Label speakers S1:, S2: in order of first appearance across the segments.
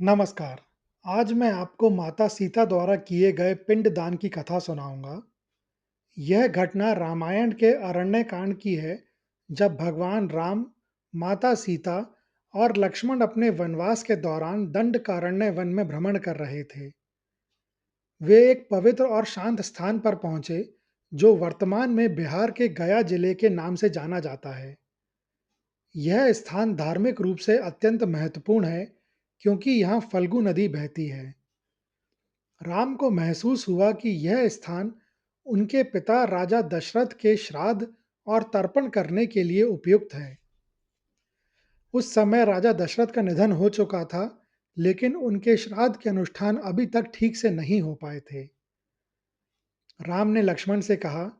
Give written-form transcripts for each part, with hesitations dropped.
S1: नमस्कार। आज मैं आपको माता सीता द्वारा किए गए पिंडदान की कथा सुनाऊंगा। यह घटना रामायण के अरण्य कांड की है, जब भगवान राम, माता सीता और लक्ष्मण अपने वनवास के दौरान दंडकारण्य वन में भ्रमण कर रहे थे। वे एक पवित्र और शांत स्थान पर पहुंचे, जो वर्तमान में बिहार के गया जिले के नाम से जाना जाता है। यह स्थान धार्मिक रूप से अत्यंत महत्वपूर्ण है, क्योंकि यहाँ फल्गु नदी बहती है। राम को महसूस हुआ कि यह स्थान उनके पिता राजा दशरथ के श्राद्ध और तर्पण करने के लिए उपयुक्त है। उस समय राजा दशरथ का निधन हो चुका था, लेकिन उनके श्राद्ध के अनुष्ठान अभी तक ठीक से नहीं हो पाए थे। राम ने लक्ष्मण से कहा,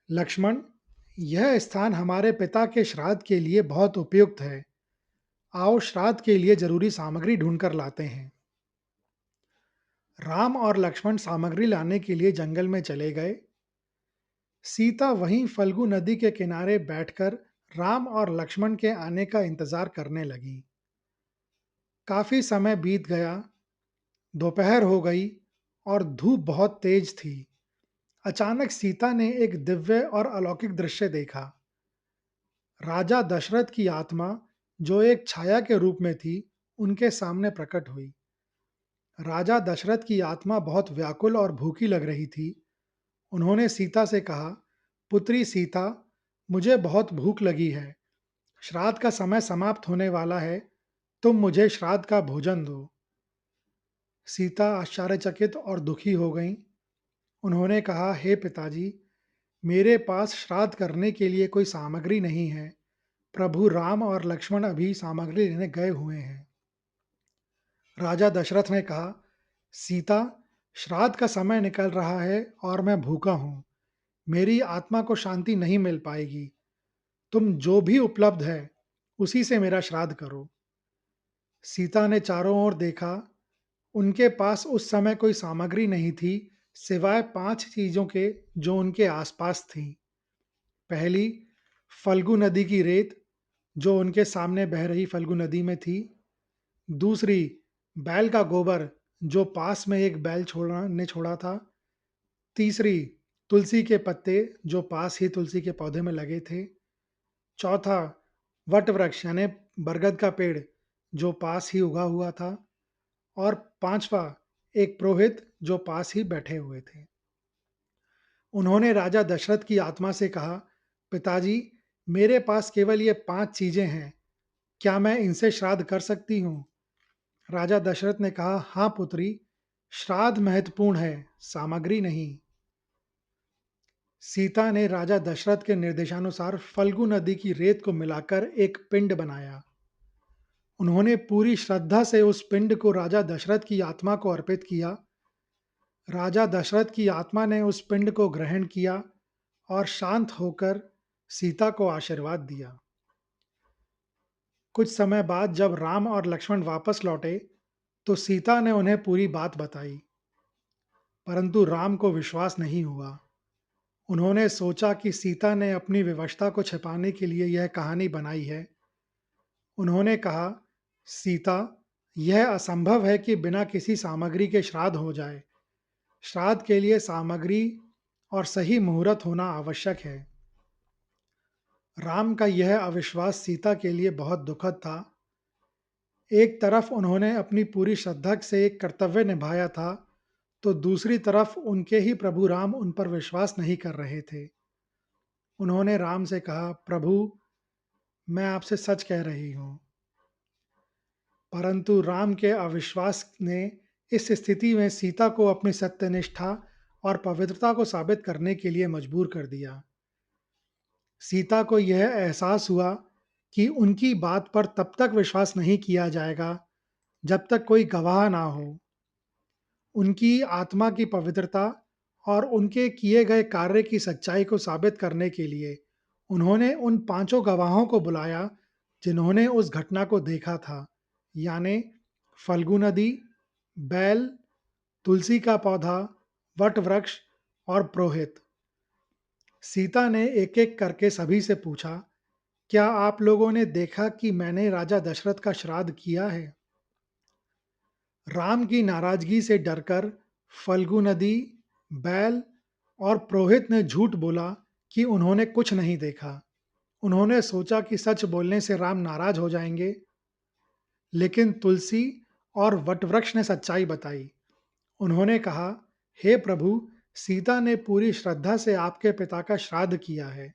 S1: लक्ष्मण, यह स्थान हमारे पिता के श्राद्ध के लिए बहुत उपयुक्त है। आओ श्राद्ध के लिए जरूरी सामग्री ढूंढकर लाते हैं। राम और लक्ष्मण सामग्री लाने के लिए जंगल में चले गए। सीता वहीं फल्गु नदी के किनारे बैठकर राम और लक्ष्मण के आने का इंतजार करने लगी। काफी समय बीत गया, दोपहर हो गई और धूप बहुत तेज थी। अचानक सीता ने एक दिव्य और अलौकिक दृश्य देखा। राजा दशरथ की आत्मा, जो एक छाया के रूप में थी, उनके सामने प्रकट हुई। राजा दशरथ की आत्मा बहुत व्याकुल और भूखी लग रही थी। उन्होंने सीता से कहा, पुत्री सीता, मुझे बहुत भूख लगी है। श्राद्ध का समय समाप्त होने वाला है। तुम मुझे श्राद्ध का भोजन दो। सीता आश्चर्यचकित और दुखी हो गईं। उन्होंने कहा, हे पिताजी, मेरे पास श्राद्ध करने के लिए कोई सामग्री नहीं है। प्रभु राम और लक्ष्मण अभी सामग्री लेने गए हुए हैं। राजा दशरथ ने कहा, सीता, श्राद्ध का समय निकल रहा है और मैं भूखा हूँ। मेरी आत्मा को शांति नहीं मिल पाएगी। तुम जो भी उपलब्ध है, उसी से मेरा श्राद्ध करो। सीता ने चारों ओर देखा। उनके पास उस समय कोई सामग्री नहीं थी, सिवाय 5 चीजों के जो उनके आसपास थीं। पहली, फल्गु नदी की रेत, जो उनके सामने बह रही फल्गु नदी में थी। दूसरी, बैल का गोबर, जो पास में एक बैल छोड़ा ने छोड़ा था। तीसरी, तुलसी के पत्ते, जो पास ही तुलसी के पौधे में लगे थे। चौथा, वट वृक्ष यानी बरगद का पेड़, जो पास ही उगा हुआ था। और पांचवा, एक पुरोहित जो पास ही बैठे हुए थे। उन्होंने राजा दशरथ की आत्मा से कहा, पिताजी, मेरे पास केवल ये 5 चीजें हैं। क्या मैं इनसे श्राद्ध कर सकती हूँ? राजा दशरथ ने कहा, हाँ पुत्री, श्राद्ध महत्वपूर्ण है, सामग्री नहीं। सीता ने राजा दशरथ के निर्देशानुसार फल्गु नदी की रेत को मिलाकर एक पिंड बनाया। उन्होंने पूरी श्रद्धा से उस पिंड को राजा दशरथ की आत्मा को अर्पित किया। राजा दशरथ की आत्मा ने उस पिंड को ग्रहण किया और शांत होकर सीता को आशीर्वाद दिया। कुछ समय बाद जब राम और लक्ष्मण वापस लौटे, तो सीता ने उन्हें पूरी बात बताई, परंतु राम को विश्वास नहीं हुआ। उन्होंने सोचा कि सीता ने अपनी विवशता को छिपाने के लिए यह कहानी बनाई है। उन्होंने कहा, सीता, यह असंभव है कि बिना किसी सामग्री के श्राद्ध हो जाए। श्राद्ध के लिए सामग्री और सही मुहूर्त होना आवश्यक है। राम का यह अविश्वास सीता के लिए बहुत दुखद था। एक तरफ उन्होंने अपनी पूरी श्रद्धा से एक कर्तव्य निभाया था, तो दूसरी तरफ उनके ही प्रभु राम उन पर विश्वास नहीं कर रहे थे। उन्होंने राम से कहा, प्रभु, मैं आपसे सच कह रही हूँ। परंतु राम के अविश्वास ने इस स्थिति में सीता को अपनी सत्यनिष्ठा और पवित्रता को साबित करने के लिए मजबूर कर दिया। सीता को यह एहसास हुआ कि उनकी बात पर तब तक विश्वास नहीं किया जाएगा जब तक कोई गवाह ना हो। उनकी आत्मा की पवित्रता और उनके किए गए कार्य की सच्चाई को साबित करने के लिए उन्होंने उन 5 गवाहों को बुलाया, जिन्होंने उस घटना को देखा था, यानी फल्गु नदी, बैल, तुलसी का पौधा, वट वृक्ष और पुरोहित। सीता ने एक एक करके सभी से पूछा, क्या आप लोगों ने देखा कि मैंने राजा दशरथ का श्राद्ध किया है? राम की नाराजगी से डरकर फल्गु नदी, बैल और पुरोहित ने झूठ बोला कि उन्होंने कुछ नहीं देखा। उन्होंने सोचा कि सच बोलने से राम नाराज हो जाएंगे, लेकिन तुलसी और वटवृक्ष ने सच्चाई बताई। उन्होंने कहा, हे प्रभु, सीता ने पूरी श्रद्धा से आपके पिता का श्राद्ध किया है।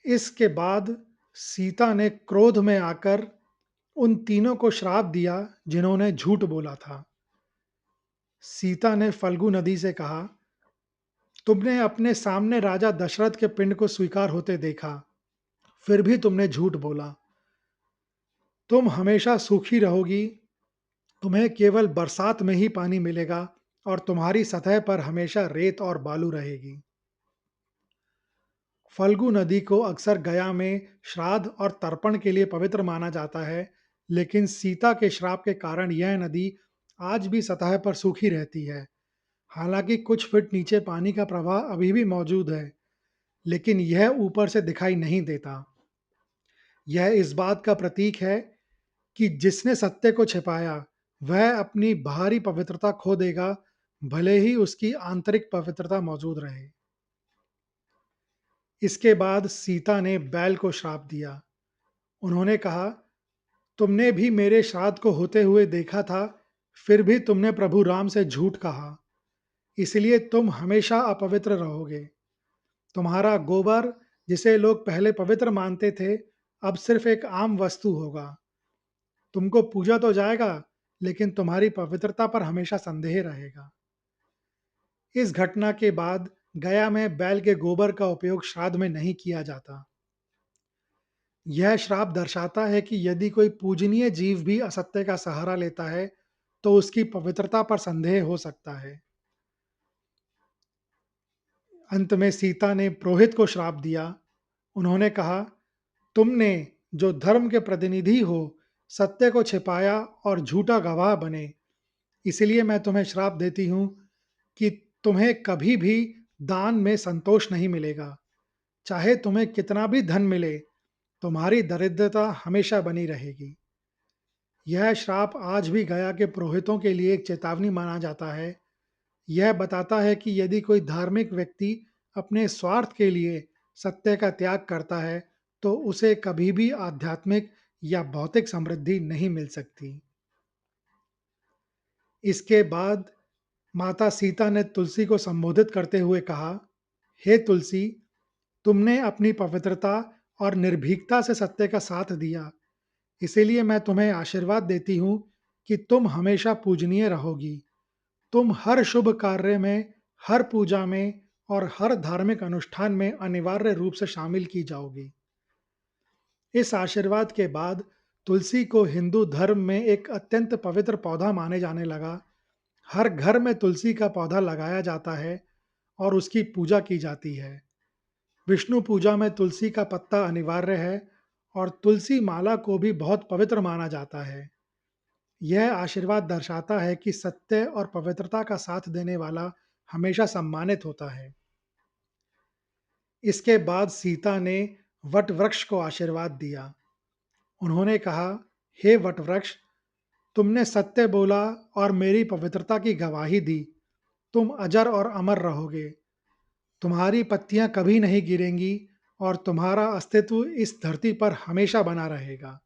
S1: इसके बाद सीता ने क्रोध में आकर उन तीनों को श्राप दिया जिन्होंने झूठ बोला था। सीता ने फल्गु नदी से कहा, तुमने अपने सामने राजा दशरथ के पिंड को स्वीकार होते देखा, फिर भी तुमने झूठ बोला। तुम हमेशा सूखी रहोगी, तुम्हें केवल बरसात में ही पानी मिलेगा और तुम्हारी सतह पर हमेशा रेत और बालू रहेगी। फल्गु नदी को अक्सर गया में श्राद्ध और तर्पण के लिए पवित्र माना जाता है, लेकिन सीता के श्राप के कारण यह नदी आज भी सतह पर सूखी रहती है। हालांकि कुछ फीट नीचे पानी का प्रवाह अभी भी मौजूद है, लेकिन यह ऊपर से दिखाई नहीं देता। यह इस बात का प्रतीक है कि जिसने सत्य को छिपाया, वह अपनी बाहरी पवित्रता खो देगा, भले ही उसकी आंतरिक पवित्रता मौजूद रहे। इसके बाद सीता ने बैल को श्राप दिया। उन्होंने कहा, तुमने भी मेरे श्राद्ध को होते हुए देखा था, फिर भी तुमने प्रभु राम से झूठ कहा, इसलिए तुम हमेशा अपवित्र रहोगे। तुम्हारा गोबर, जिसे लोग पहले पवित्र मानते थे, अब सिर्फ एक आम वस्तु होगा। तुमको पूजा तो जाएगा, लेकिन तुम्हारी पवित्रता पर हमेशा संदेह रहेगा। इस घटना के बाद गया में बैल के गोबर का उपयोग श्राद्ध में नहीं किया जाता। यह श्राप दर्शाता है कि यदि कोई पूजनीय जीव भी असत्य का सहारा लेता है, तो उसकी पवित्रता पर संदेह हो सकता है। अंत में सीता ने पुरोहित को श्राप दिया। उन्होंने कहा, तुमने, जो धर्म के प्रतिनिधि हो, सत्य को छिपाया और झूठा गवाह बने। इसलिए मैं तुम्हें श्राप देती हूँ कि तुम्हें कभी भी दान में संतोष नहीं मिलेगा। चाहे तुम्हें कितना भी धन मिले, तुम्हारी दरिद्रता हमेशा बनी रहेगी। यह श्राप आज भी गया के पुरोहितों के लिए एक चेतावनी माना जाता है। यह बताता है कि यदि कोई धार्मिक व्यक्ति अपने स्वार्थ के लिए सत्य का त्याग करता है, तो उसे कभी भी आध्यात्मिक या भौतिक समृद्धि नहीं मिल सकती। इसके बाद माता सीता ने तुलसी को संबोधित करते हुए कहा, हे तुलसी, तुमने अपनी पवित्रता और निर्भीकता से सत्य का साथ दिया। इसीलिए मैं तुम्हें आशीर्वाद देती हूँ कि तुम हमेशा पूजनीय रहोगी। तुम हर शुभ कार्य में, हर पूजा में और हर धार्मिक अनुष्ठान में अनिवार्य रूप से शामिल की जाओगी। इस आशीर्वाद के बाद तुलसी को हिंदू धर्म में एक अत्यंत पवित्र पौधा माने जाने लगा। हर घर में तुलसी का पौधा लगाया जाता है और उसकी पूजा की जाती है। विष्णु पूजा में तुलसी का पत्ता अनिवार्य है और तुलसी माला को भी बहुत पवित्र माना जाता है। यह आशीर्वाद दर्शाता है कि सत्य और पवित्रता का साथ देने वाला हमेशा सम्मानित होता है। इसके बाद सीता ने वट वृक्ष को आशीर्वाद दिया। उन्होंने कहा, हे वट वृक्ष, तुमने सत्य बोला और मेरी पवित्रता की गवाही दी। तुम अजर और अमर रहोगे। तुम्हारी पत्तियां कभी नहीं गिरेंगी और तुम्हारा अस्तित्व इस धरती पर हमेशा बना रहेगा।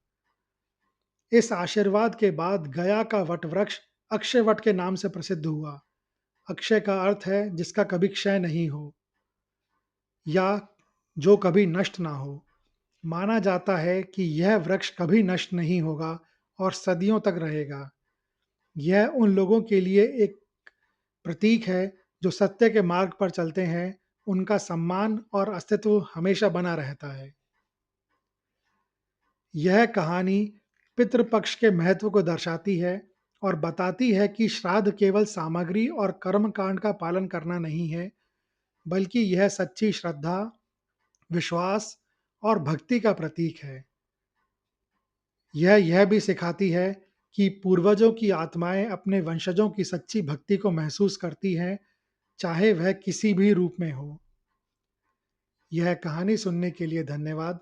S1: इस आशीर्वाद के बाद गया का वट वृक्ष अक्षय वट के नाम से प्रसिद्ध हुआ। अक्षय का अर्थ है जिसका कभी क्षय नहीं हो या जो कभी नष्ट ना हो। माना जाता है कि यह वृक्ष कभी नष्ट नहीं होगा और सदियों तक रहेगा। यह उन लोगों के लिए एक प्रतीक है जो सत्य के मार्ग पर चलते हैं। उनका सम्मान और अस्तित्व हमेशा बना रहता है। यह कहानी पितृपक्ष के महत्व को दर्शाती है और बताती है कि श्राद्ध केवल सामग्री और कर्मकांड का पालन करना नहीं है, बल्कि यह सच्ची श्रद्धा, विश्वास और भक्ति का प्रतीक है। यह भी सिखाती है कि पूर्वजों की आत्माएं अपने वंशजों की सच्ची भक्ति को महसूस करती हैं, चाहे वह किसी भी रूप में हो। यह कहानी सुनने के लिए धन्यवाद।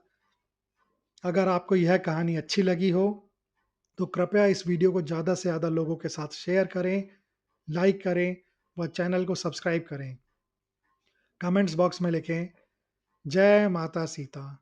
S1: अगर आपको यह कहानी अच्छी लगी हो तो कृपया इस वीडियो को ज़्यादा से ज़्यादा लोगों के साथ शेयर करें, लाइक करें व चैनल को सब्सक्राइब करें। कमेंट्स बॉक्स में लिखें, जय माता सीता।